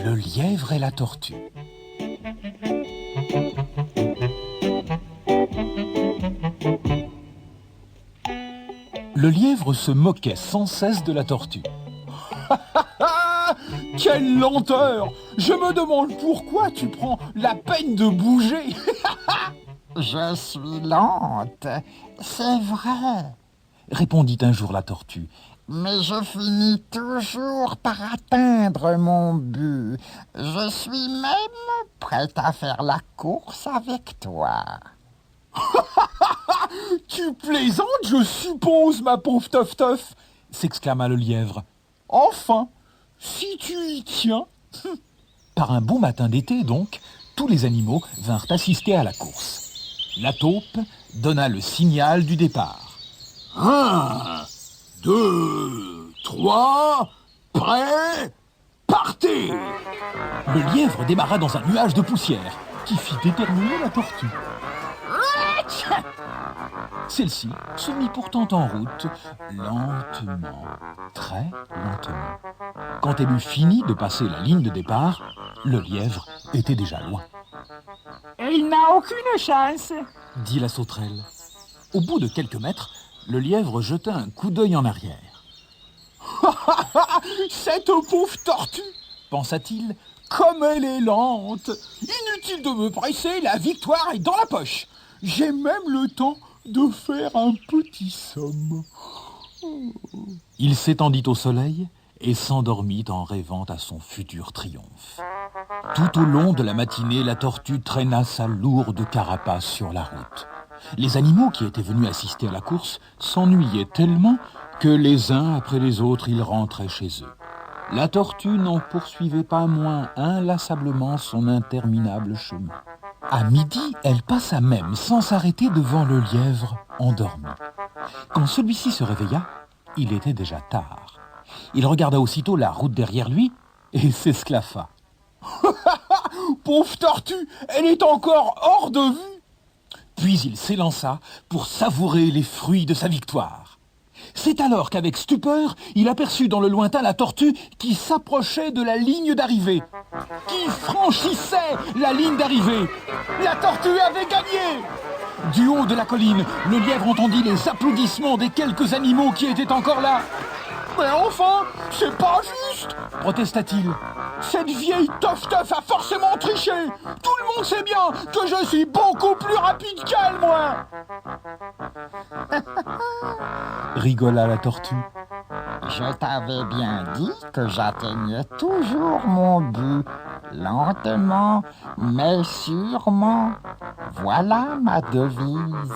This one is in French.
le lièvre et la tortue. Le lièvre se moquait sans cesse de la tortue. Quelle lenteur! Je me demande pourquoi tu prends la peine de bouger. Je suis lente, c'est vrai, Répondit un jour la tortue. mais je finis toujours par atteindre mon but. Je suis même prête à faire la course avec toi. Tu plaisantes, je suppose, ma pauvre Teuf-Teuf, s'exclama le lièvre. Enfin, si tu y tiens. Par un beau matin d'été, donc, tous les animaux vinrent assister à la course. La taupe donna le signal du départ. 1, 2, 3, prêt, partez! Le lièvre démarra dans un nuage de poussière qui fit éternuer la tortue. Celle-ci se mit pourtant en route, lentement, très lentement. Quand elle eut fini de passer la ligne de départ, le lièvre était déjà loin. « Il n'a aucune chance !» dit la sauterelle. Au bout de quelques mètres, le lièvre jeta un coup d'œil en arrière. « Cette pauvre tortue !» pensa-t-il. « Comme elle est lente! Inutile de me presser, la victoire est dans la poche. J'ai même le temps de faire un petit somme. » Il s'étendit au soleil et s'endormit en rêvant à son futur triomphe. Tout au long de la matinée, la tortue traîna sa lourde carapace sur la route. Les animaux qui étaient venus assister à la course s'ennuyaient tellement que les uns après les autres, ils rentraient chez eux. La tortue n'en poursuivait pas moins inlassablement son interminable chemin. À midi, elle passa même sans s'arrêter devant le lièvre endormi. Quand celui-ci se réveilla, il était déjà tard. Il regarda aussitôt la route derrière lui et s'esclaffa. « Pauvre tortue, elle est encore hors de vue !» Puis il s'élança pour savourer les fruits de sa victoire. C'est alors qu'avec stupeur, il aperçut dans le lointain la tortue qui s'approchait de la ligne d'arrivée. Qui franchissait la ligne d'arrivée. La tortue avait gagné! Du haut de la colline, le lièvre entendit les applaudissements des quelques animaux qui étaient encore là. « Mais enfin, c'est pas juste !» protesta-t-il. « Cette vieille Teuf-Teuf a forcément triché. Tout le monde sait bien que je suis beaucoup plus rapide qu'elle, moi !» rigola la tortue. Je t'avais bien dit que j'atteignais toujours mon but, lentement, mais sûrement. Voilà ma devise.